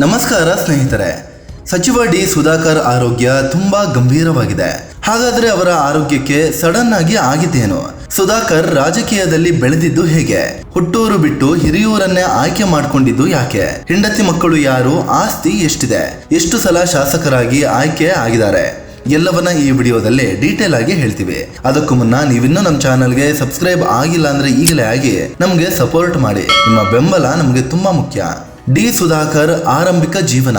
ನಮಸ್ಕಾರ ಸ್ನೇಹಿತರೆ. ಸಚಿವ ಡಿ ಸುಧಾಕರ್ ಆರೋಗ್ಯ ತುಂಬಾ ಗಂಭೀರವಾಗಿದೆ. ಹಾಗಾದ್ರೆ ಅವರ ಆರೋಗ್ಯಕ್ಕೆ ಸಡನ್ ಆಗಿ ಆಗಿದ್ದೇನು? ಸುಧಾಕರ್ ರಾಜಕೀಯದಲ್ಲಿ ಬೆಳೆದಿದ್ದು ಹೇಗೆ? ಹುಟ್ಟೂರು ಬಿಟ್ಟು ಹಿರಿಯೂರನ್ನೇ ಆಯ್ಕೆ ಮಾಡಿಕೊಂಡಿದ್ದು ಯಾಕೆ? ಹೆಂಡತಿ ಮಕ್ಕಳು ಯಾರು? ಆಸ್ತಿ ಎಷ್ಟಿದೆ? ಎಷ್ಟು ಸಲ ಶಾಸಕರಾಗಿ ಆಯ್ಕೆ ಆಗಿದ್ದಾರೆ? ಎಲ್ಲವನ್ನ ಈ ವಿಡಿಯೋದಲ್ಲಿ ಡೀಟೇಲ್ ಆಗಿ ಹೇಳ್ತೀವಿ. ಅದಕ್ಕೂ ಮುನ್ನ ನೀವಿನ್ನೂ ನಮ್ಮ ಚಾನಲ್ಗೆ ಸಬ್ಸ್ಕ್ರೈಬ್ ಆಗಿಲ್ಲ ಅಂದ್ರೆ ಈಗಲೇ ಆಗಿ ನಮಗೆ ಸಪೋರ್ಟ್ ಮಾಡಿ. ನಿಮ್ಮ ಬೆಂಬಲ ನಮಗೆ ತುಂಬಾ ಮುಖ್ಯ. ಡಿ ಸುಧಾಕರ್ ಆರಂಭಿಕ ಜೀವನ.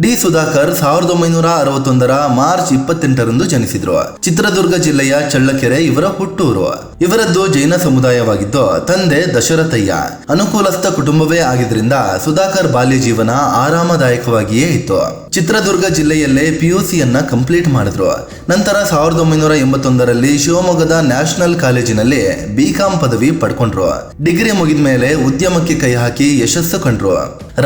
ಡಿ ಸುಧಾಕರ್ 1961ರ ಮಾರ್ಚ್ 28ರಂದು ಜನಿಸಿದ್ರು. ಚಿತ್ರದುರ್ಗ ಜಿಲ್ಲೆಯ ಚಳ್ಳಕೆರೆ ಇವರ ಹುಟ್ಟೂರು. ಇವರದ್ದು ಜೈನ ಸಮುದಾಯವಾಗಿದ್ದು ತಂದೆ ದಶರಥಯ್ಯ. ಅನುಕೂಲಸ್ಥ ಕುಟುಂಬವೇ ಆಗಿದ್ರಿಂದ ಸುಧಾಕರ್ ಬಾಲ್ಯ ಜೀವನ ಆರಾಮದಾಯಕವಾಗಿಯೇ ಇತ್ತು. ಚಿತ್ರದುರ್ಗ ಜಿಲ್ಲೆಯಲ್ಲೇ PUCಯನ್ನ ಕಂಪ್ಲೀಟ್ ಮಾಡಿದ್ರು. ನಂತರ 1981ರಲ್ಲಿ ಶಿವಮೊಗ್ಗದ ನ್ಯಾಷನಲ್ ಕಾಲೇಜಿನಲ್ಲಿ BCom ಪದವಿ ಪಡ್ಕೊಂಡ್ರು. ಡಿಗ್ರಿ ಮುಗಿದ ಮೇಲೆ ಉದ್ಯಮಕ್ಕೆ ಕೈ ಹಾಕಿ ಯಶಸ್ಸು ಕಂಡ್ರು.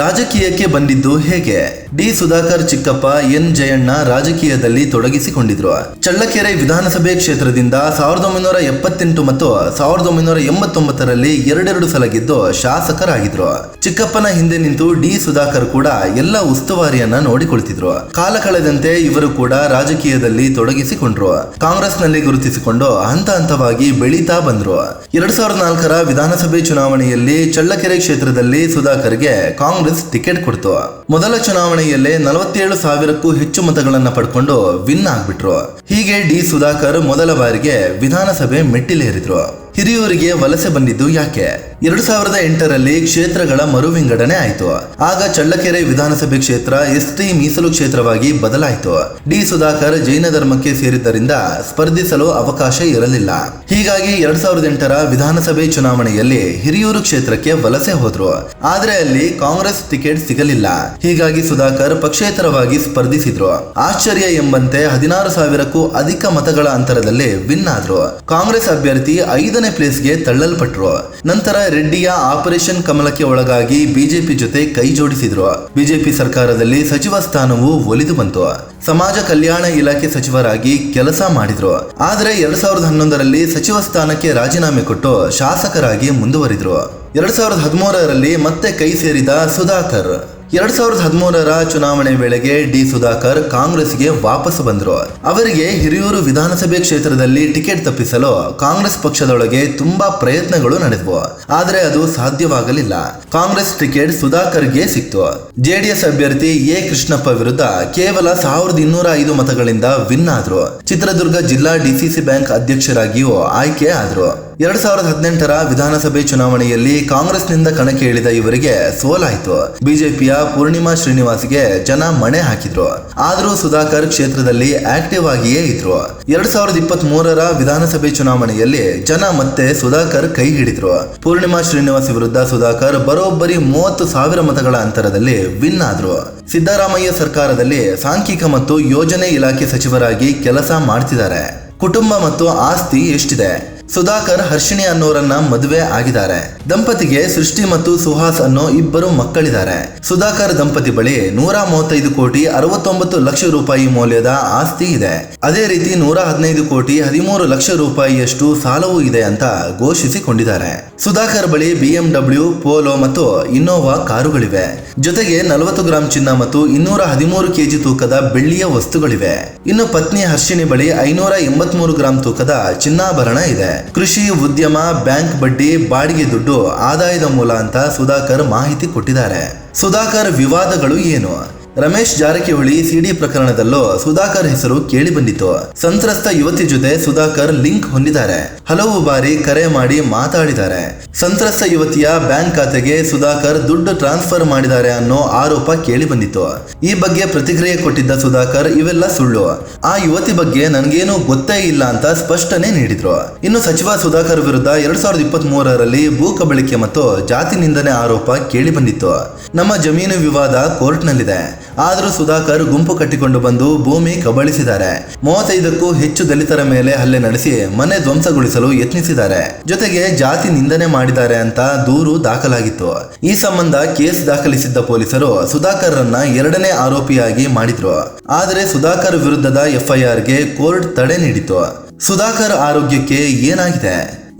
ರಾಜಕೀಯಕ್ಕೆ ಬಂದಿದ್ದು ಹೇಗೆ? ಡಿ ಸುಧಾಕರ್ ಚಿಕ್ಕಪ್ಪ ಎನ್ ಜಯಣ್ಣ ರಾಜಕೀಯದಲ್ಲಿ ತೊಡಗಿಸಿಕೊಂಡಿದ್ರು. ಚಳ್ಳಕೆರೆ ವಿಧಾನಸಭೆ ಕ್ಷೇತ್ರದಿಂದ 1978 ಮತ್ತು 1989ರಲ್ಲಿ ಎರಡೆರಡು ಸಲ ಗೆದ್ದು ಶಾಸಕರಾಗಿದ್ರು. ಚಿಕ್ಕಪ್ಪನ ಹಿಂದೆ ನಿಂತು ಡಿ ಸುಧಾಕರ್ ಕೂಡ ಎಲ್ಲ ಉಸ್ತುವಾರಿಯನ್ನ ನೋಡಿಕೊಳ್ತಿದ್ರು. ಕಾಲ ಕಳೆದಂತೆ ಇವರು ಕೂಡ ರಾಜಕೀಯದಲ್ಲಿ ತೊಡಗಿಸಿಕೊಂಡ್ರು. ಕಾಂಗ್ರೆಸ್ನಲ್ಲಿ ಗುರುತಿಸಿಕೊಂಡು ಹಂತ ಹಂತವಾಗಿ ಬೆಳೀತಾ ಬಂದ್ರು. 2004ರ ವಿಧಾನಸಭೆ ಚುನಾವಣೆಯಲ್ಲಿ ಚಳ್ಳಕೆರೆ ಕ್ಷೇತ್ರದಲ್ಲಿ ಸುಧಾಕರ್ಗೆ ಕಾಂಗ್ರೆಸ್ ಟಿಕೆಟ್ ಕೊಡ್ತು. ಮೊದಲ ಚುನಾವಣೆಯಲ್ಲೇ 47,000ಕ್ಕೂ ಹೆಚ್ಚು ಮತಗಳನ್ನ ಪಡ್ಕೊಂಡು ವಿನ್ ಆಗ್ಬಿಟ್ರು. ಹೀಗೆ ಡಿ ಸುಧಾಕರ್ ಮೊದಲ ಬಾರಿಗೆ ವಿಧಾನಸಭೆ ಮೆಟ್ಟಿಲೇರಿದ್ರು. ಹಿರಿಯೂರಿಗೆ ವಲಸೆ ಬಂದಿದ್ದು ಯಾಕೆ? 2008ರಲ್ಲಿ ಕ್ಷೇತ್ರಗಳ ಮರು ವಿಂಗಡಣೆ ಆಯಿತು. ಆಗ ಚಳ್ಳಕೆರೆ ವಿಧಾನಸಭೆ ಕ್ಷೇತ್ರ ST ಮೀಸಲು ಕ್ಷೇತ್ರವಾಗಿ ಬದಲಾಯಿತು. ಡಿ ಸುಧಾಕರ್ ಜೈನ ಧರ್ಮಕ್ಕೆ ಸೇರಿದ್ದರಿಂದ ಸ್ಪರ್ಧಿಸಲು ಅವಕಾಶ ಇರಲಿಲ್ಲ. ಹೀಗಾಗಿ 2008ರ ವಿಧಾನಸಭೆ ಚುನಾವಣೆಯಲ್ಲಿ ಹಿರಿಯೂರು ಕ್ಷೇತ್ರಕ್ಕೆ ವಲಸೆ ಹೋದ್ರು. ಆದ್ರೆ ಅಲ್ಲಿ ಕಾಂಗ್ರೆಸ್ ಟಿಕೆಟ್ ಸಿಗಲಿಲ್ಲ. ಹೀಗಾಗಿ ಸುಧಾಕರ್ ಪಕ್ಷೇತರವಾಗಿ ಸ್ಪರ್ಧಿಸಿದ್ರು. ಆಶ್ಚರ್ಯ ಎಂಬಂತೆ 16,000ಕ್ಕೂ ಅಧಿಕ ಮತಗಳ ಅಂತರದಲ್ಲಿ ವಿನ್ ಆದ್ರು. ಕಾಂಗ್ರೆಸ್ ಅಭ್ಯರ್ಥಿ 5ನೇ ಪ್ಲೇಸ್ಗೆ ತಳ್ಳಲ್ಪಟ್ರು. ನಂತರ ರೆಡ್ಡಿಯ ಆಪರೇಷನ್ ಕಮಲಕ್ಕೆ ಒಳಗಾಗಿ ಬಿಜೆಪಿ ಜೊತೆ ಕೈ ಜೋಡಿಸಿದ್ರು. ಬಿಜೆಪಿ ಸರ್ಕಾರದಲ್ಲಿ ಸಚಿವ ಸ್ಥಾನವು ಒಲಿದು ಬಂತು. ಸಮಾಜ ಕಲ್ಯಾಣ ಇಲಾಖೆ ಸಚಿವರಾಗಿ ಕೆಲಸ ಮಾಡಿದ್ರು. ಆದರೆ 2011ರಲ್ಲಿ ಸಚಿವ ಸ್ಥಾನಕ್ಕೆ ರಾಜೀನಾಮೆ ಕೊಟ್ಟು ಶಾಸಕರಾಗಿ ಮುಂದುವರಿದ್ರು. 2013ರಲ್ಲಿ ಮತ್ತೆ ಕೈ ಸೇರಿದ ಸುಧಾಕರ್ 2013ರ ಚುನಾವಣೆ ವೇಳೆಗೆ ಡಿ ಸುಧಾಕರ್ ಕಾಂಗ್ರೆಸ್ಗೆ ವಾಪಸ್ ಬಂದ್ರು. ಅವರಿಗೆ ಹಿರಿಯೂರು ವಿಧಾನಸಭೆ ಕ್ಷೇತ್ರದಲ್ಲಿ ಟಿಕೆಟ್ ತಪ್ಪಿಸಲು ಕಾಂಗ್ರೆಸ್ ಪಕ್ಷದೊಳಗೆ ತುಂಬಾ ಪ್ರಯತ್ನಗಳು ನಡೆದವು. ಆದರೆ ಅದು ಸಾಧ್ಯವಾಗಲಿಲ್ಲ. ಕಾಂಗ್ರೆಸ್ ಟಿಕೆಟ್ ಸುಧಾಕರ್ಗೆ ಸಿಕ್ತು. JDS ಅಭ್ಯರ್ಥಿ ಎ ಕೃಷ್ಣಪ್ಪ ವಿರುದ್ಧ ಕೇವಲ 1205 ಮತಗಳಿಂದ ವಿನ್ ಆದ್ರು. ಚಿತ್ರದುರ್ಗ ಜಿಲ್ಲಾ DCC ಬ್ಯಾಂಕ್ ಅಧ್ಯಕ್ಷರಾಗಿಯೂ ಆಯ್ಕೆ ಆದ್ರು. 2018ರ ವಿಧಾನಸಭೆ ಚುನಾವಣೆಯಲ್ಲಿ ಕಾಂಗ್ರೆಸ್ನಿಂದ ಕಣಕ್ಕೆ ಇಳಿದ ಇವರಿಗೆ ಸೋಲಾಯಿತು. ಬಿಜೆಪಿಯ ಪೂರ್ಣಿಮಾ ಶ್ರೀನಿವಾಸ್ಗೆ ಜನ ಮಣೆ ಹಾಕಿದ್ರು. ಆದರೂ ಸುಧಾಕರ್ ಕ್ಷೇತ್ರದಲ್ಲಿ ಆಕ್ಟಿವ್ ಆಗಿಯೇ ಇದ್ರು. 2023ರ ವಿಧಾನಸಭೆ ಚುನಾವಣೆಯಲ್ಲಿ ಜನ ಮತ್ತೆ ಸುಧಾಕರ್ ಕೈ ಹಿಡಿದ್ರು. ಪೂರ್ಣಿಮಾ ಶ್ರೀನಿವಾಸ್ ವಿರುದ್ಧ ಸುಧಾಕರ್ ಬರೋಬ್ಬರಿ 30,000 ಮತಗಳ ಅಂತರದಲ್ಲಿ ವಿನ್ ಆದ್ರು. ಸಿದ್ದರಾಮಯ್ಯ ಸರ್ಕಾರದಲ್ಲಿ ಸಾಂಖ್ಯಿಕ ಮತ್ತು ಯೋಜನೆ ಇಲಾಖೆ ಸಚಿವರಾಗಿ ಕೆಲಸ ಮಾಡ್ತಿದ್ದಾರೆ. ಕುಟುಂಬ ಮತ್ತು ಆಸ್ತಿ ಎಷ್ಟಿದೆ? ಸುಧಾಕರ್ ಹರ್ಷಿಣಿ ಅನ್ನೋರನ್ನ ಮದುವೆ ಆಗಿದ್ದಾರೆ. ದಂಪತಿಗೆ ಸೃಷ್ಟಿ ಮತ್ತು ಸುಹಾಸ್ ಅನ್ನೋ ಇಬ್ಬರು ಮಕ್ಕಳಿದ್ದಾರೆ. ಸುಧಾಕರ್ ದಂಪತಿ ಬಳಿ 135 ಕೋಟಿ 69 ಲಕ್ಷ ರೂಪಾಯಿ ಮೌಲ್ಯದ ಆಸ್ತಿ ಇದೆ. ಅದೇ ರೀತಿ 115 ಕೋಟಿ 13 ಲಕ್ಷ ರೂಪಾಯಿಯಷ್ಟು ಸಾಲವೂ ಇದೆ ಅಂತ ಘೋಷಿಸಿಕೊಂಡಿದ್ದಾರೆ. ಸುಧಾಕರ್ ಬಳಿ BMW, ಪೋಲೋ ಮತ್ತು ಇನ್ನೋವಾ ಕಾರುಗಳಿವೆ. ಜೊತೆಗೆ 40 ಗ್ರಾಂ ಚಿನ್ನ ಮತ್ತು 213 kg ತೂಕದ ಬೆಳ್ಳಿಯ ವಸ್ತುಗಳಿವೆ. ಇನ್ನು ಪತ್ನಿ ಹರ್ಷಿಣಿ ಬಳಿ 583 ಗ್ರಾಂ ತೂಕದ ಚಿನ್ನಾಭರಣ ಇದೆ. ಕೃಷಿ, ಉದ್ಯಮ, ಬ್ಯಾಂಕ್ ಬಡ್ಡಿ, ಬಾಡಿಗೆ ದುಡ್ಡು, ಆದಾಯದ ಮೂಲ ಅಂತ ಸುಧಾಕರ್ ಮಾಹಿತಿ ಕೊಟ್ಟಿದ್ದಾರೆ. ಸುಧಾಕರ್ ವಿವಾದಗಳು ಏನು? ರಮೇಶ್ ಜಾರಕಿಹೊಳಿ CD ಪ್ರಕರಣದಲ್ಲೂ ಸುಧಾಕರ್ ಹೆಸರು ಕೇಳಿ ಬಂದಿತ್ತು. ಸಂತ್ರಸ್ತ ಯುವತಿ ಜೊತೆ ಸುಧಾಕರ್ ಲಿಂಕ್ ಹೊಂದಿದ್ದಾರೆ. ಹಲವು ಬಾರಿ ಕರೆ ಮಾಡಿ ಮಾತಾಡಿದ್ದಾರೆ. ಸಂತ್ರಸ್ತ ಯುವತಿಯ ಬ್ಯಾಂಕ್ ಖಾತೆಗೆ ಸುಧಾಕರ್ ದುಡ್ಡು ಟ್ರಾನ್ಸ್ಫರ್ ಮಾಡಿದ್ದಾರೆ ಅನ್ನೋ ಆರೋಪ ಕೇಳಿ ಬಂದಿತ್ತು. ಈ ಬಗ್ಗೆ ಪ್ರತಿಕ್ರಿಯೆ ಕೊಟ್ಟಿದ್ದ ಸುಧಾಕರ್ ಇವೆಲ್ಲ ಸುಳ್ಳು, ಆ ಯುವತಿ ಬಗ್ಗೆ ನನಗೇನು ಗೊತ್ತೇ ಇಲ್ಲ ಅಂತ ಸ್ಪಷ್ಟನೆ ನೀಡಿದ್ರು. ಇನ್ನು ಸಚಿವ ಸುಧಾಕರ್ ವಿರುದ್ಧ 2023ರಲ್ಲಿ ಭೂ ಕಬಳಿಕೆ ಮತ್ತು ಜಾತಿ ನಿಂದನೆ ಆರೋಪ ಕೇಳಿ ಬಂದಿತ್ತು. ನಮ್ಮ ಜಮೀನು ವಿವಾದ ಕೋರ್ಟ್ನಲ್ಲಿದೆ. ಆದರೂ ಸುಧಾಕರ್ ಗುಂಪು ಕಟ್ಟಿಕೊಂಡು ಬಂದು ಭೂಮಿ ಕಬಳಿಸಿದ್ದಾರೆ. 35ಕ್ಕೂ ಹೆಚ್ಚು ದಲಿತರ ಮೇಲೆ ಹಲ್ಲೆ ನಡೆಸಿ ಮನೆ ಧ್ವಂಸಗೊಳಿಸಲು ಯತ್ನಿಸಿದ್ದಾರೆ. ಜೊತೆಗೆ ಜಾತಿ ನಿಂದನೆ ಮಾಡಿದ್ದಾರೆ ಅಂತ ದೂರು ದಾಖಲಾಗಿತ್ತು. ಈ ಸಂಬಂಧ ಕೇಸ್ ದಾಖಲಿಸಿದ್ದ ಪೊಲೀಸರು ಸುಧಾಕರ್ರನ್ನ 2ನೇ ಆರೋಪಿಯಾಗಿ ಮಾಡಿದ್ರು. ಆದರೆ ಸುಧಾಕರ್ ವಿರುದ್ಧದ FIRಗೆ ಕೋರ್ಟ್ ತಡೆ ನೀಡಿತು. ಸುಧಾಕರ್ ಆರೋಗ್ಯಕ್ಕೆ ಏನಾಗಿದೆ?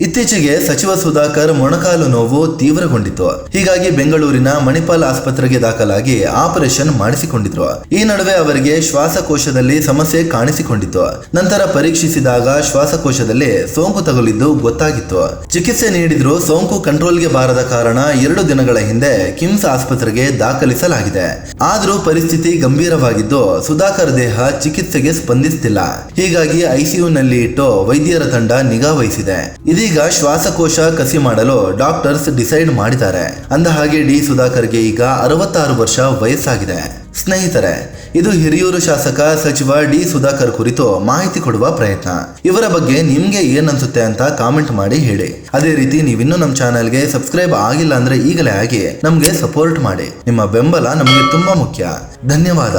ಇತ್ತೀಚೆಗೆ ಸಚಿವ ಸುಧಾಕರ್ ಮೊಣಕಾಲು ನೋವು ತೀವ್ರಗೊಂಡಿತು. ಹೀಗಾಗಿ ಬೆಂಗಳೂರಿನ ಮಣಿಪಾಲ್ ಆಸ್ಪತ್ರೆಗೆ ದಾಖಲಾಗಿ ಆಪರೇಷನ್ ಮಾಡಿಸಿಕೊಂಡಿದ್ರು. ಈ ನಡುವೆ ಅವರಿಗೆ ಶ್ವಾಸಕೋಶದಲ್ಲಿ ಸಮಸ್ಯೆ ಕಾಣಿಸಿಕೊಂಡಿತ್ತು. ನಂತರ ಪರೀಕ್ಷಿಸಿದಾಗ ಶ್ವಾಸಕೋಶದಲ್ಲಿ ಸೋಂಕು ತಗುಲಿದ್ದು ಗೊತ್ತಾಗಿತ್ತು. ಚಿಕಿತ್ಸೆ ನೀಡಿದ್ರು ಸೋಂಕು ಕಂಟ್ರೋಲ್ಗೆ ಬಾರದ ಕಾರಣ 2 ದಿನಗಳ ಹಿಂದೆ ಕಿಮ್ಸ್ ಆಸ್ಪತ್ರೆಗೆ ದಾಖಲಿಸಲಾಗಿದೆ. ಆದರೂ ಪರಿಸ್ಥಿತಿ ಗಂಭೀರವಾಗಿದ್ದು ಸುಧಾಕರ್ ದೇಹ ಚಿಕಿತ್ಸೆಗೆ ಸ್ಪಂದಿಸುತ್ತಿಲ್ಲ. ಹೀಗಾಗಿ ಐಸಿಯುನಲ್ಲಿ ಇಟ್ಟು ವೈದ್ಯರ ತಂಡ ನಿಗಾ ವಹಿಸಿದೆ. ಇದೀಗ ಶ್ವಾಸಕೋಶ ಕಸಿ ಮಾಡಲು ಡಾಕ್ಟರ್ಸ್ ಡಿಸೈಡ್ ಮಾಡಿದ್ದಾರೆ. ಅಂದಹಾಗೆ ಡಿ ಸುಧಾಕರ್ಗೆ ಈಗ 66 ವರ್ಷ ವಯಸ್ಸಾಗಿದೆ. ಸ್ನೇಹಿತರೆ, ಇದು ಹಿರಿಯೂರು ಶಾಸಕ ಸಚಿವ ಡಿ ಸುಧಾಕರ್ ಕುರಿತು ಮಾಹಿತಿ ಕೊಡುವ ಪ್ರಯತ್ನ. ಇವರ ಬಗ್ಗೆ ನಿಮ್ಗೆ ಏನನ್ಸುತ್ತೆ ಅಂತ ಕಾಮೆಂಟ್ ಮಾಡಿ ಹೇಳಿ. ಅದೇ ರೀತಿ ನೀವಿನ್ನೂ ನಮ್ಮ ಚಾನೆಲ್ಗೆ ಸಬ್ಸ್ಕ್ರೈಬ್ ಆಗಿಲ್ಲ ಅಂದ್ರೆ ಈಗಲೇ ಆಗಿ ನಮ್ಗೆ ಸಪೋರ್ಟ್ ಮಾಡಿ. ನಿಮ್ಮ ಬೆಂಬಲ ನಮಗೆ ತುಂಬಾ ಮುಖ್ಯ. ಧನ್ಯವಾದ.